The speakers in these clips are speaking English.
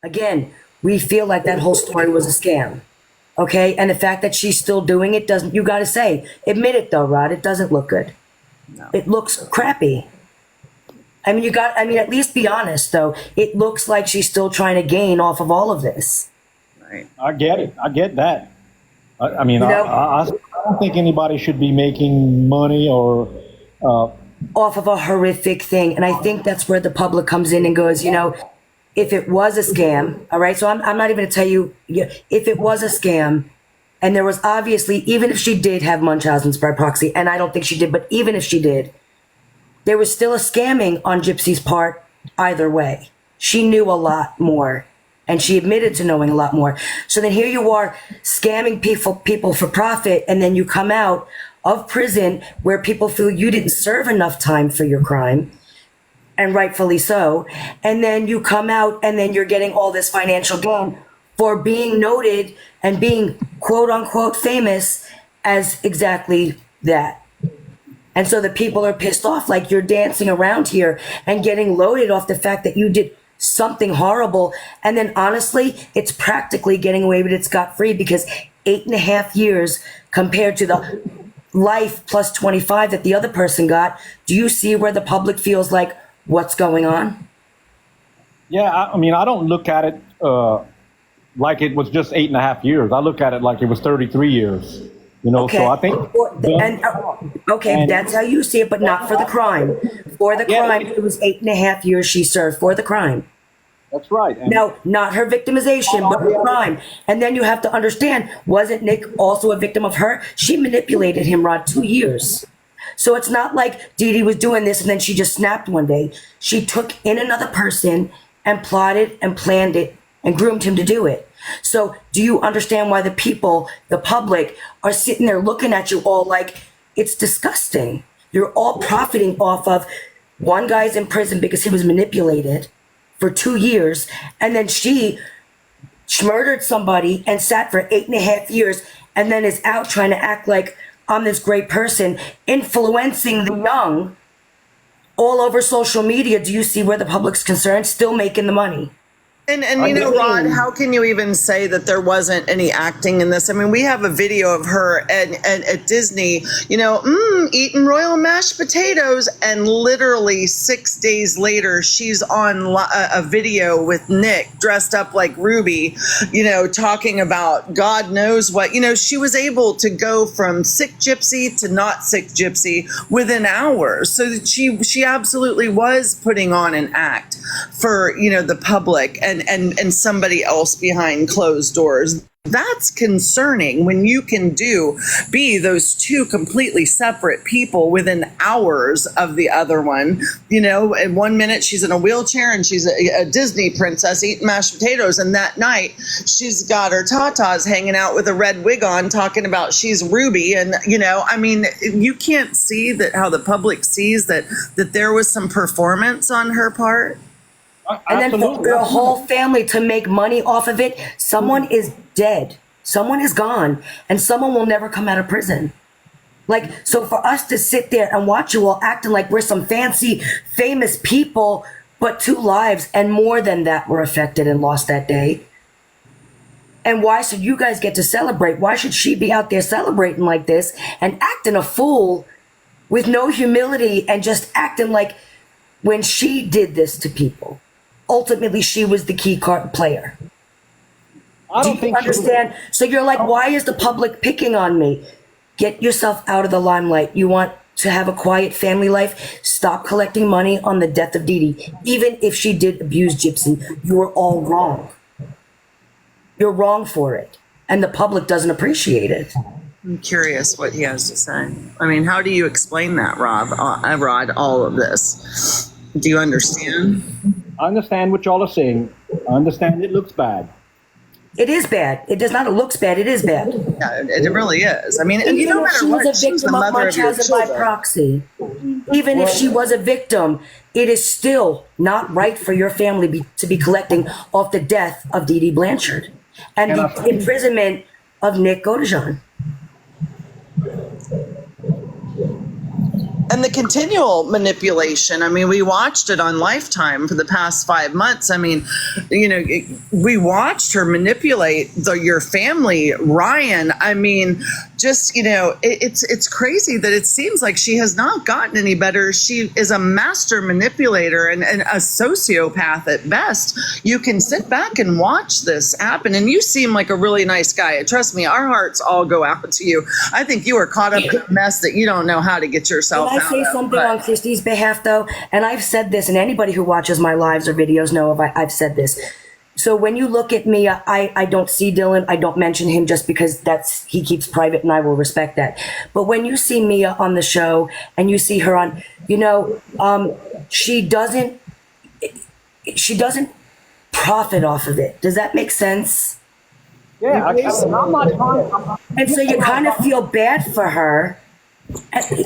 Again, we feel like that whole story was a scam. Okay, and the fact that she's still doing it doesn't, you got to say, admit it though, Rod, it doesn't look good. No. It looks crappy. I mean, at least be honest though. It looks like she's still trying to gain off of all of this. Right. I get it. I get that. I mean, You know, I don't think anybody should be making money or off of a horrific thing. And I think that's where the public comes in and goes, if it was a scam, all right, so I'm not even going to tell you, if it was a scam, and there was obviously, even if she did have Munchausen's by proxy, and I don't think she did, but even if she did, there was still a scamming on Gypsy's part either way. She knew a lot more, and she admitted to knowing a lot more. So then here you are scamming people for profit, and then you come out of prison where people feel you didn't serve enough time for your crime, and rightfully so. And then you come out and then you're getting all this financial gain for being noted and being quote unquote famous as exactly that. And so the people are pissed off, like you're dancing around here and getting loaded off the fact that you did something horrible. And then honestly, it's practically getting away with it scot-free, because 8.5 years compared to the life plus 25 that the other person got. Do you see where the public feels like, what's going on? yeah. I mean, I don't look at it like it was just 8.5 years. I look at it like it was 33 years. Okay. So I think. Okay, that's how you see it, but not for the crime. For the crime, it was 8.5 years she served for the crime. That's right. And Now, not her victimization, but her crime. And then you have to understand, wasn't Nick also a victim of her? She manipulated him, Rod, 2 years. So it's not like Dee Dee was doing this and then she just snapped one day. She took in another person and plotted and planned it and groomed him to do it. So do you understand why the people, the public, are sitting there looking at you all like it's disgusting? You're all profiting off of one guy's in prison because he was manipulated for 2 years, and then she murdered somebody and sat for 8.5 years, and then is out trying to act like I'm this great person, influencing the young all over social media. Do you see where the public's concerned? Still making the money. And Rod, how can you even say that there wasn't any acting in this? I mean, we have a video of her at Disney, eating royal mashed potatoes, and literally 6 days later, she's on a video with Nick dressed up like Ruby, talking about God knows what. She was able to go from sick gypsy to not sick gypsy within hours. So she absolutely was putting on an act for, the public and somebody else behind closed doors. That's concerning when you can be those two completely separate people within hours of the other one. In 1 minute she's in a wheelchair and she's a Disney princess eating mashed potatoes, and that night she's got her tatas hanging out with a red wig on talking about she's Ruby. And you can't see that how the public sees that there was some performance on her part. And then for the whole family to make money off of it, someone is dead. Someone is gone, and someone will never come out of prison. So for us to sit there and watch you all acting like we're some fancy, famous people, but 2 lives and more than that were affected and lost that day. And why should you guys get to celebrate? Why should she be out there celebrating like this and acting a fool with no humility and just acting like when she did this to people? Ultimately, she was the key card player. Do you understand? So you're like, why is the public picking on me? Get yourself out of the limelight. You want to have a quiet family life? Stop collecting money on the death of Dee Dee. Even if she did abuse Gypsy, you were all wrong. You're wrong for it. And the public doesn't appreciate it. I'm curious what he has to say. I mean, how do you explain that, Rod, all of this? Do you understand? I understand what y'all are saying. I understand it looks bad. It is bad. It does not. It looks bad. It is bad. Yeah, it really is. I mean, and even if she was a victim of Munchausen by proxy, even if she was a victim, it is still not right for your family to be collecting off the death of Dee Dee Blanchard and the imprisonment of Nick Godejohn. And the continual manipulation. I mean, we watched it on Lifetime for the past 5 months. I mean, we watched her manipulate your family, Ryan. I mean, just, it's crazy that it seems like she has not gotten any better. She is a master manipulator and a sociopath at best. You can sit back and watch this happen. And you seem like a really nice guy. Trust me, our hearts all go out to you. I think you are caught up in a mess that you don't know how to get yourself out of. Can I say something on Christy's behalf, though? And I've said this, and anybody who watches my lives or videos know I've said this. So when you look at me, I don't see Dylan. I don't mention him just because he keeps private, and I will respect that. But when you see Mia on the show and you see her on, she doesn't profit off of it. Does that make sense? Yeah, I'm not. And so you kind of feel bad for her.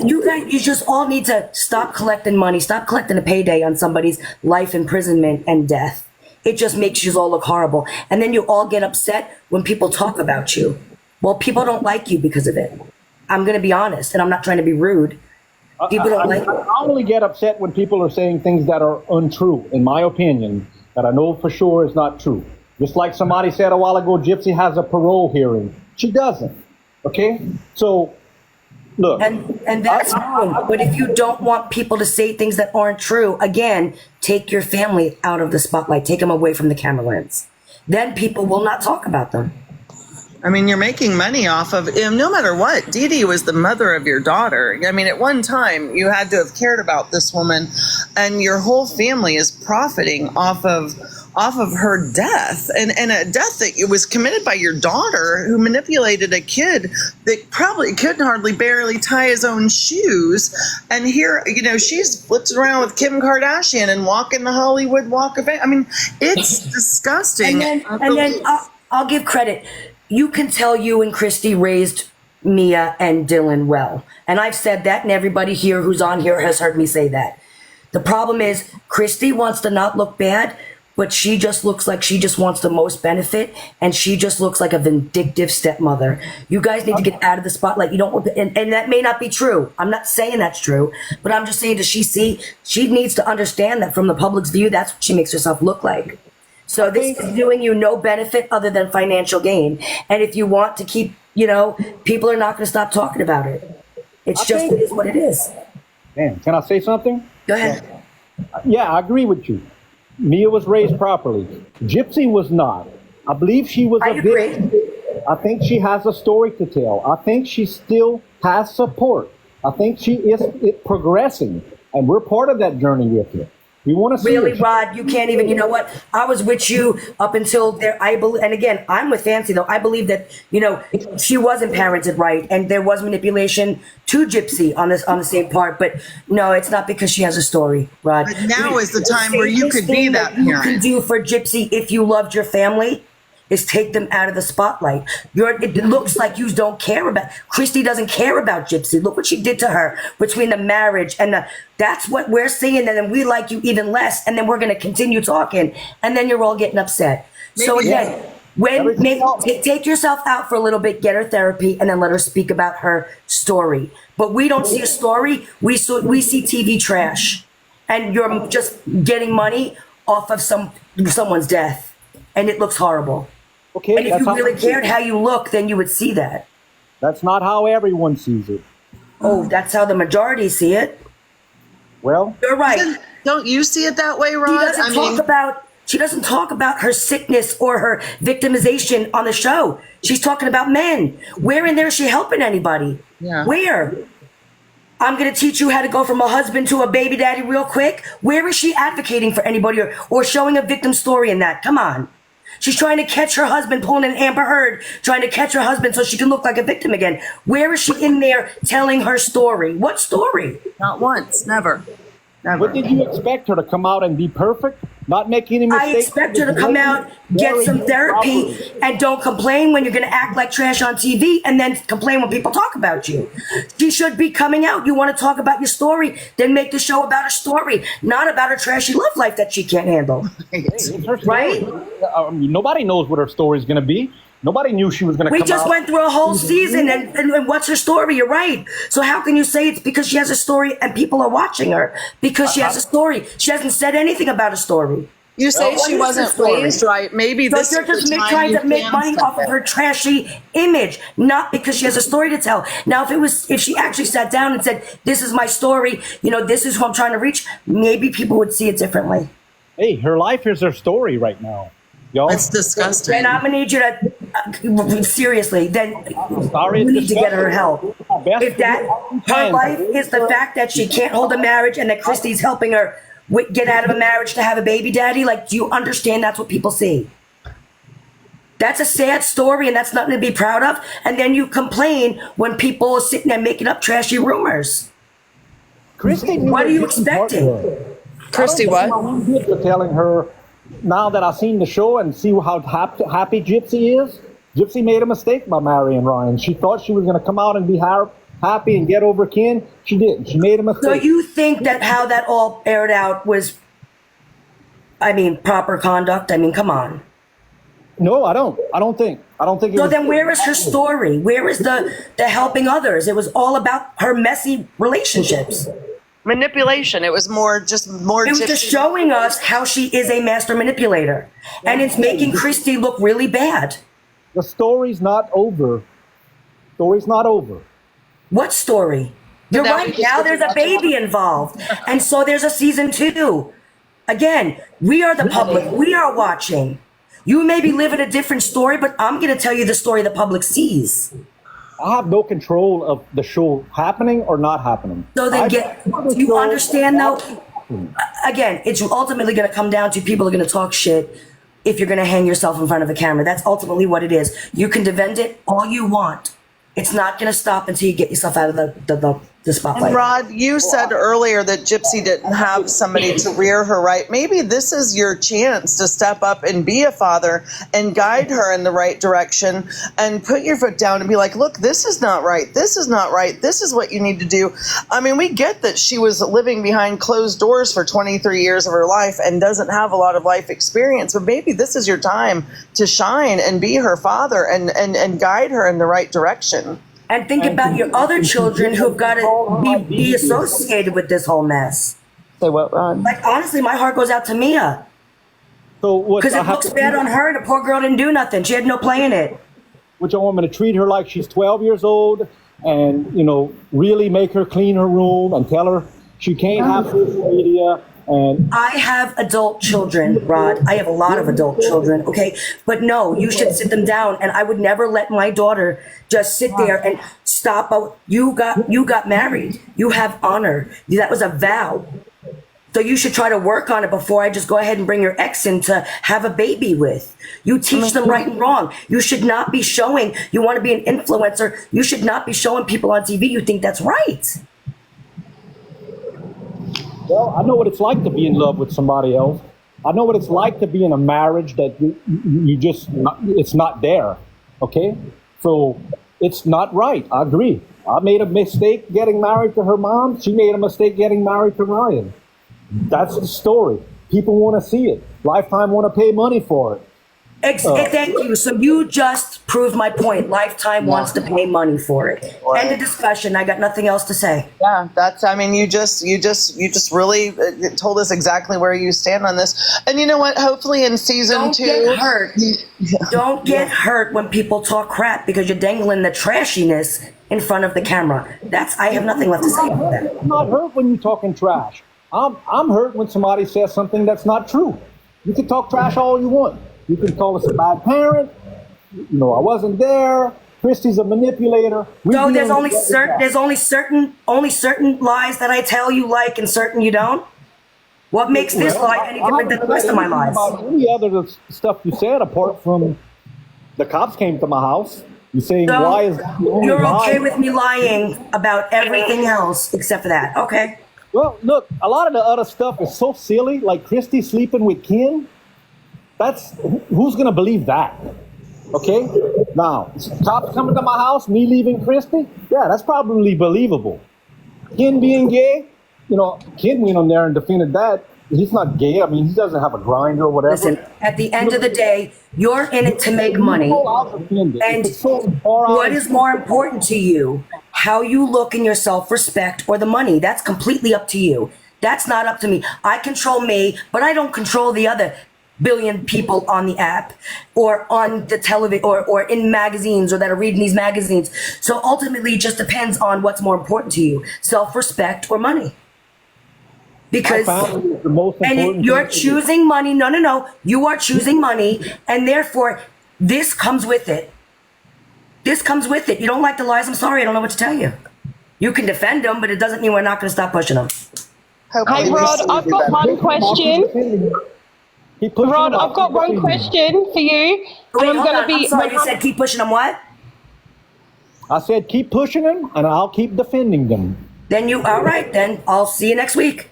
You guys, you just all need to stop collecting money, stop collecting a payday on somebody's life imprisonment and death. It just makes you all look horrible. And then you all get upset when people talk about you. Well, people don't like you because of it. I'm going to be honest, and I'm not trying to be rude. People don't like you. I only get upset when people are saying things that are untrue, in my opinion, that I know for sure is not true. Just like somebody said a while ago, Gypsy has a parole hearing. She doesn't. Okay? So, look. And that's fine. But if you don't want people to say things that aren't true, again, take your family out of the spotlight. Take them away from the camera lens. Then people will not talk about them. I mean, you're making money off of, no matter what. Dee Dee was the mother of your daughter. I mean, at one time, you had to have cared about this woman, and your whole family is profiting off of her death, and a death that was committed by your daughter, who manipulated a kid that probably couldn't hardly barely tie his own shoes. And here, she's flipped around with Kim Kardashian and walking the Hollywood Walk of Fame. I mean, it's disgusting. And then I'll give credit. You can tell you and Christy raised Mia and Dylan well. And I've said that, and everybody here who's on here has heard me say that. The problem is Christy wants to not look bad, but she just looks like she just wants the most benefit, and she just looks like a vindictive stepmother. You guys need to get out of the spotlight. You don't, and that may not be true. I'm not saying that's true, but I'm just saying, does she see? She needs to understand that from the public's view, that's what she makes herself look like. So this is doing you no benefit other than financial gain. And if you want to keep, people are not going to stop talking about it. It is what it is. Man, can I say something? Go ahead. Yeah, I agree with you. Mia was raised properly. Gypsy was not. I believe she was I agree. victim. I think she has a story to tell. I think she still has support. I think she is progressing, and we're part of that journey with her. We want to see really, her. Rod, you can't even, you know what? I was with you up until there. I believe, and again, I'm with Fancy though. I believe that, she wasn't parented right, and there was manipulation to Gypsy on the same part. But no, it's not because she has a story, Rod. But now is the time where you could be that parent. You can do for Gypsy if you loved your family is take them out of the spotlight. It looks like you don't care about. Christy doesn't care about Gypsy. Look what she did to her between the marriage and that's what we're seeing. And then we like you even less. And then we're going to continue talking. And then you're all getting upset. So again, take yourself out for a little bit, get her therapy, and then let her speak about her story. But we don't see a story. We see TV trash, and you're just getting money off of someone's death, and it looks horrible. Okay, and if you really cared how you look, then you would see that. That's not how everyone sees it. Oh, that's how the majority see it. Well, you're right. Don't you see it that way, Rod? She doesn't talk about her sickness or her victimization on the show. She's talking about men. Where in there is she helping anybody? Yeah. Where? I'm going to teach you how to go from a husband to a baby daddy real quick. Where is she advocating for anybody or showing a victim story in that? Come on. She's trying to catch her husband, pulling an Amber Heard, trying to catch her husband so she can look like a victim again. Where is she in there telling her story? What story? Not once. Never. What did you expect her to come out and be perfect? Not make any mistakes? I expect her to come out, get some therapy, and don't complain when you're going to act like trash on TV and then complain when people talk about you. She should be coming out. You want to talk about your story, then make the show about her story, not about her trashy love life that she can't handle. Hey, it's her story. Right? Nobody knows what her story is going to be. Nobody knew she was going to come We just out. went through a whole season, and what's her story? You're right. So how can you say it's because she has a story and people are watching her because she has a story? She hasn't said anything about a story. You say What she is wasn't the story? raised right. Maybe So this you're is the just time trying you to make can money step off of in. her trashy image, not because she has a story to tell. Now, if she actually sat down and said, "This is my story," this is who I'm trying to reach, maybe people would see it differently. Hey, her life is her story right now. Y'all. It's disgusting. And I'm gonna need you to seriously. Then Sorry, you it's need to get her disgusting. help. Best If that her time. life is the fact that she can't hold a marriage and that Christy's helping her get out of a marriage to have a baby daddy, like, do you understand that's what people see? That's a sad story, and that's nothing to be proud of. And then you complain when people are sitting there making up trashy rumors. Christy, What are you expecting? Christy, what? For telling her, now that I've seen the show and see how happy Gypsy is, Gypsy made a mistake by marrying Ryan. She thought she was going to come out and be happy and get over Ken. She didn't. She made a mistake. So you think that how that all aired out was, proper conduct? Come on. No, I don't. I don't think it So was. then where is her story? Where is the helping others? It was all about her messy relationships. Manipulation. It was more It was gypsy. just showing us how she is a master manipulator. And it's making Christy look really bad. The story's not over. Story's not over. What story? You're now right. we just Now get to there's a watch it. baby involved. And so there's a season 2. Again, we are the public. We are watching. You maybe live in a different story, but I'm going to tell you the story the public sees. I have no control of the show happening or not happening. So then do you understand though? Again, it's ultimately going to come down to people are going to talk shit if you're going to hang yourself in front of a camera. That's ultimately what it is. You can defend it all you want. It's not going to stop until you get yourself out of the spotlight. Rod, you said earlier that Gypsy didn't have somebody to rear her right. Maybe this is your chance to step up and be a father and guide her in the right direction and put your foot down and be like, look, this is not right. This is not right. This is what you need to do. We get that she was living behind closed doors for 23 years of her life and doesn't have a lot of life experience, but maybe this is your time to shine and be her father and guide her in the right direction. And think about your other children who've got to be associated with this whole mess. Say what, Rod? Like, honestly, my heart goes out to Mia. So what? Because it looks bad on her. The poor girl didn't do nothing. She had no play in it. Which I want me to treat her like she's 12 years old and, really make her clean her room and tell her she can't have social media. And I have adult children, Rod. I have a lot of adult children, okay? But no, you should sit them down. And I would never let my daughter just sit there and stop. You got married. You have honor. That was a vow. So you should try to work on it before I just go ahead and bring your ex in to have a baby with. You teach them right and wrong. You should not be showing, you want to be an influencer, you should not be showing people on TV you think that's right. well, I know what it's like to be in love with somebody else. I know what it's like to be in a marriage that you just, it's not there. Okay? So it's not right. I agree. I made a mistake getting married to her mom. She made a mistake getting married to Ryan. That's the story. People want to see it. Lifetime want to pay money for it. Thank you. So you just proved my point. Lifetime wants to pay money for it. End of discussion. I got nothing else to say. Yeah, that's, you just really told us exactly where you stand on this. And you know what? Hopefully in season Don't 2. get hurt. Don't get hurt when people talk crap because you're dangling the trashiness in front of the camera. I have nothing left to say about that. I'm not hurt when you're talking trash. I'm hurt when somebody says something that's not true. You can talk trash all you want. You can call us a bad parent. I wasn't there. Christy's a manipulator. So there's only certain lies that I tell you like and certain you don't. What makes this lie any different than the rest of my lies? About any other stuff you said apart from the cops came to my house. You're saying So why is that the only you're lie? okay with me lying about everything else except for that? Okay. Well, look, a lot of the other stuff is so silly, like Christy sleeping with Ken. Who's gonna believe that? Okay? Now, cops coming to my house, me leaving Christy? Yeah, that's probably believable. Ken being gay, Ken went on there and defended that. he's not gay. I mean, he doesn't have a grinder or whatever. Listen, at the end of the day, you're in it to make money. And what is more important to you? How you look in your self-respect or the money? That's completely up to you. That's not up to me. I control me, but I don't control the other billion people on the app or on the television or in magazines or that are reading these magazines. So ultimately, it just depends on what's more important to you, self-respect or money. Because the most and you're choosing money. No. You are choosing money, and therefore this comes with it. This comes with it. You don't like the lies? I'm sorry, I don't know what to tell you. You can defend them, but it doesn't mean we're not going to stop pushing them. Hey, Rod, I've got one question. Rod, I've got one question for you. Wait, hold on. I'm sorry, you said keep pushing them what? I said keep pushing them, and I'll keep defending them. All right, then I'll see you next week.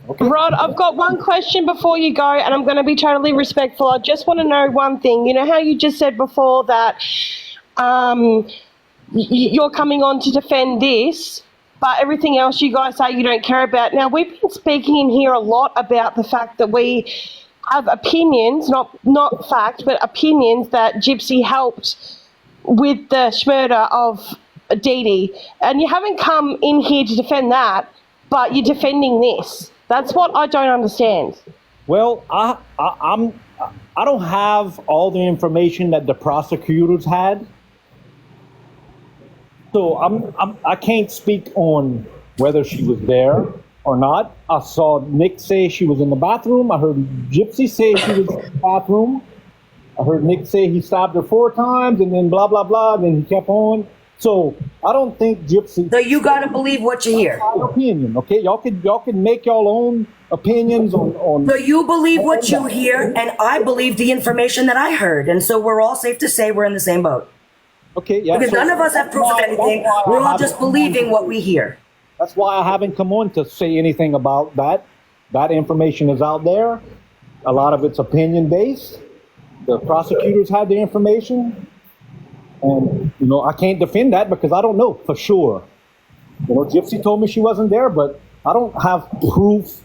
Okay. Rod, I've got one question before you go, and I'm going to be totally respectful. I just want to know one thing. You know how you just said before that you're coming on to defend this, but everything else you guys say you don't care about. Now, we've been speaking in here a lot about the fact that we have opinions, not fact, but opinions that Gypsy helped with the murder of Dee Dee. And you haven't come in here to defend that, but you're defending this. That's what I don't understand. Well, I don't have all the information that the prosecutors had, so I can't speak on whether she was there or not. I saw Nick say she was in the bathroom. I heard Gypsy say she was in the bathroom. I heard Nick say he stabbed her 4 times, and then blah blah blah. And then he kept on. So I don't think Gypsy. So you gotta believe what you hear. My opinion, okay? Y'all can make y'all own opinions on. So you believe what you hear, and I believe the information that I heard, and so we're all safe to say we're in the same boat. Okay, yeah. Because none of us have proof of anything. We're all just believing what we hear. That's why I haven't come on to say anything about that. That information is out there. A lot of it's opinion based. The prosecutors had the information. And, I can't defend that because I don't know for sure. Gypsy told me she wasn't there, but I don't have proof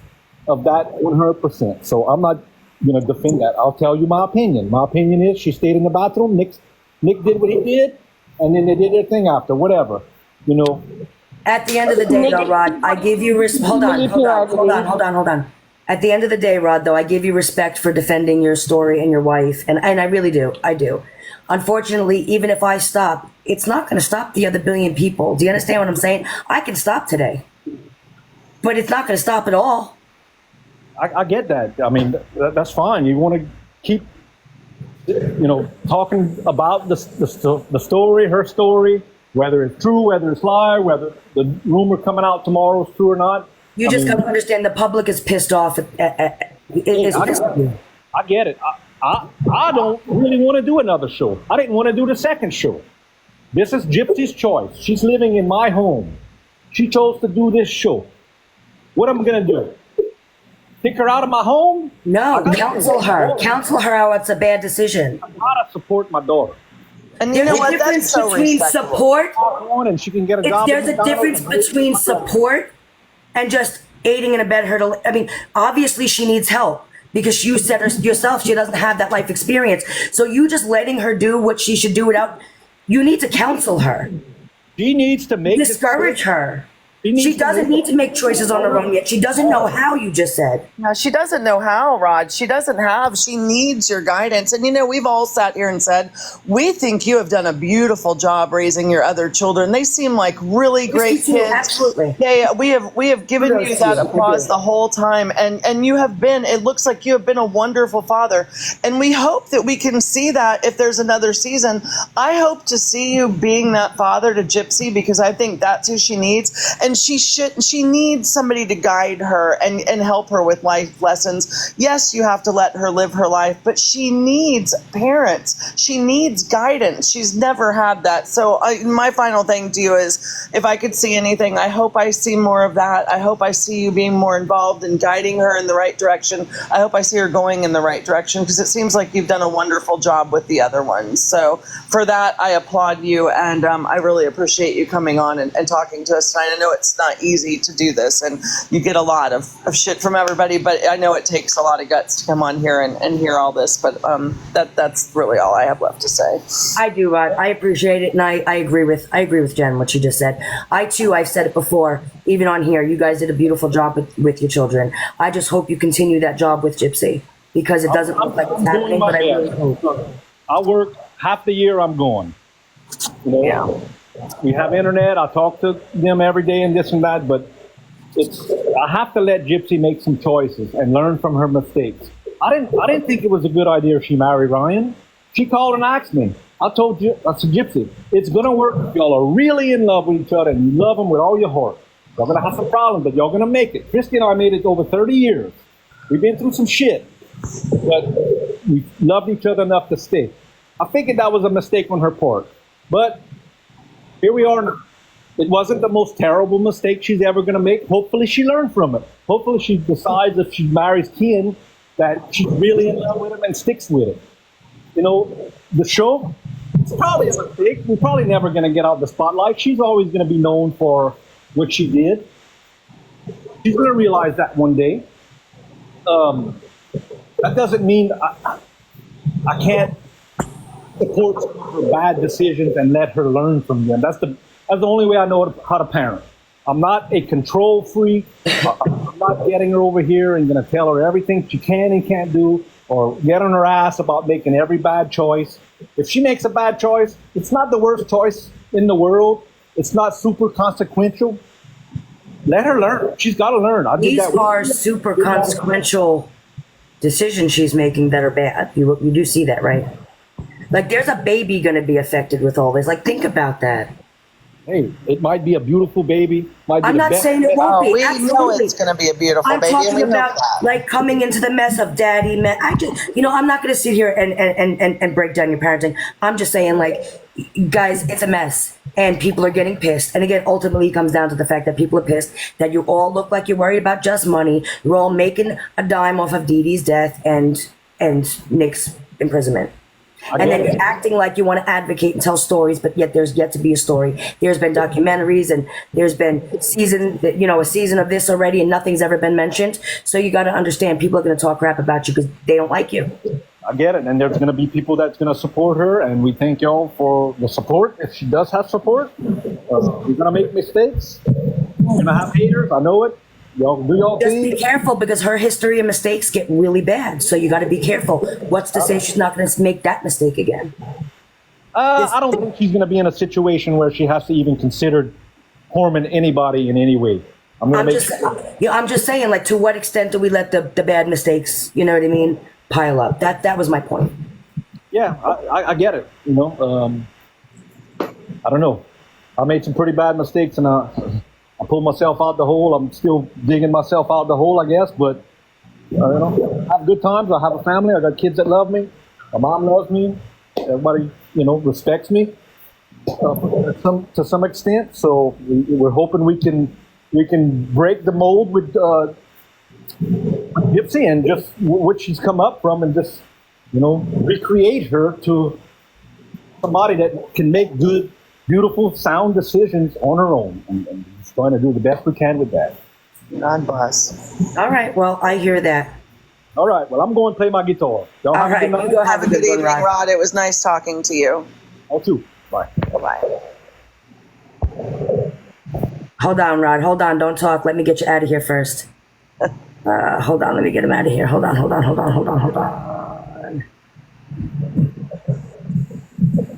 of that 100%. So I'm not going to defend that. I'll tell you my opinion. My opinion is she stayed in the bathroom. Nick did what he did, and then they did their thing after, whatever. At the end of the day, though, Rod, I give you hold on. At the end of the day, Rod, though, I give you respect for defending your story and your wife, and I really do. I do. Unfortunately, even if I stop, it's not going to stop the other billion people. Do you understand what I'm saying? I can stop today, but it's not going to stop at all. I get that. I mean, that's fine. You want to keep, talking about the story, her story, whether it's true, whether it's lie, whether the rumor coming out tomorrow is true or not. You just got to understand the public is pissed off. I get it. I don't really want to do another show. I didn't want to do the second show. This is Gypsy's choice. She's living in my home. She chose to do this show. What am I going to do? Kick her out of my home? No, counsel her. Counsel her how it's a bad decision. I gotta support my daughter. And you know what? That's so between support. And she can get a job. There's a difference between support and just aiding and abetting her to. I mean, obviously she needs help because you said yourself she doesn't have that life experience. So you just letting her do what she should do without. You need to counsel her. She needs to make discourage her. She doesn't need to make choices on her own yet. She doesn't know how, you just said. No, she doesn't know how, Rod. She needs your guidance. And we've all sat here and said, we think you have done a beautiful job raising your other children. They seem like really great kids. Absolutely. We have given you that applause the whole time. And you have been, it looks like you have been a wonderful father. And we hope that we can see that if there's another season. I hope to see you being that father to Gypsy because I think that's who she needs. And she needs somebody to guide her and help her with life lessons. Yes, you have to let her live her life, but she needs parents. She needs guidance. She's never had that. So my final thing to you is, if I could see anything, I hope I see more of that. I hope I see you being more involved in guiding her in the right direction. I hope I see her going in the right direction because it seems like you've done a wonderful job with the other ones. So for that, I applaud you, and I really appreciate you coming on and talking to us tonight. I know it's not easy to do this, and you get a lot of shit from everybody, but I know it takes a lot of guts to come on here and hear all this, but that's really all I have left to say. I do, Rod. I appreciate it, and I agree with Jen, what she just said. I've said it before, even on here, you guys did a beautiful job with your children. I just hope you continue that job with Gypsy, because it doesn't look like it's happening, but I really hope. I work half the year, I'm going. You know, Yeah. we have internet. I talk to them every day and this and that, but I have to let Gypsy make some choices and learn from her mistakes. I didn't think it was a good idea if she married Ryan. She called and asked me. I said, Gypsy, it's gonna work if y'all are really in love with each other and you love them with all your heart. Y'all gonna have some problems, but y'all gonna make it. Christy and I made it over 30 years. We've been through some shit, but we loved each other enough to stay. I figured that was a mistake on her part. But here we are now. It wasn't the most terrible mistake she's ever going to make. Hopefully she learned from it. Hopefully she decides if she marries Ken that she's really in love with him and sticks with it. You know, the show, it's probably a mistake. We're probably never going to get out the spotlight. She's always going to be known for what she did. She's going to realize that one day. That doesn't mean I can't support her bad decisions and let her learn from them. That's the only way I know how to parent. I'm not a control freak. I'm not getting her over here and going to tell her everything she can and can't do, or get on her ass about making every bad choice. If she makes a bad choice, it's not the worst choice in the world. It's not super consequential. Let her learn. She's got to learn. These are super consequential decisions she's making that are bad. You do see that, right? Like, there's a baby going to be affected with all this. Like, think about that. Hey, it might be a beautiful baby. I'm not saying it won't be. We Absolutely. know it's going to be a beautiful I'm baby. And we talking know about that. like coming into the mess of daddy, man. I'm not going to sit here and break down your parenting. I'm just saying, like, guys, it's a mess and people are getting pissed. And again, ultimately it comes down to the fact that people are pissed that you all look like you're worried about just money. You're all making a dime off of Dee Dee's death and Nick's imprisonment. And then you're acting like you want to advocate and tell stories, but yet there's yet to be a story. There's been documentaries and there's been a season of this already and nothing's ever been mentioned. So you got to understand people are going to talk crap about you because they don't like you. I get it. And there's going to be people that's going to support her. And we thank y'all for the support. If she does have support, we're going to make mistakes. We're going to have haters. I know it. Y'all do y'all Just thing. be careful because her history of mistakes get really bad. So you got to be careful. What's to say she's not going to make that mistake again? I don't think she's going to be in a situation where she has to even consider harming anybody in any way. I'm just saying, like, to what extent do we let the bad mistakes, you know what I mean, pile up? That was my point. Yeah, I get it. You know, I don't know. I made some pretty bad mistakes and I pulled myself out the hole. I'm still digging myself out the hole, I guess. But, you know, I have good times. I have a family. I got kids that love me. My mom loves me. Everybody, you know, respects me to some extent. So we're hoping we can break the mold with Gypsy and just what she's come up from and just, you know, recreate her to somebody that can make good, beautiful, sound decisions on her own. And just trying to do the best we can with that. God bless. All right. Well, I hear that. All right. Well, I'm going to play my guitar. Y'all All right. a good night. You go Have a good evening, Rod. It was nice talking to you. You too. Bye. Bye-bye. Hold on, Rod. Hold on. Don't talk. Let me get you out of here first. Hold on. Let me get him out of here. Hold on.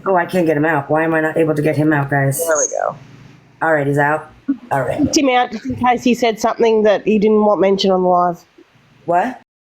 Oh, I can't get him out. Why am I not able to get him out, guys? There we go. All right. He's out. All right. Kicked him out just in case he said something that he didn't want mentioned on the live. What?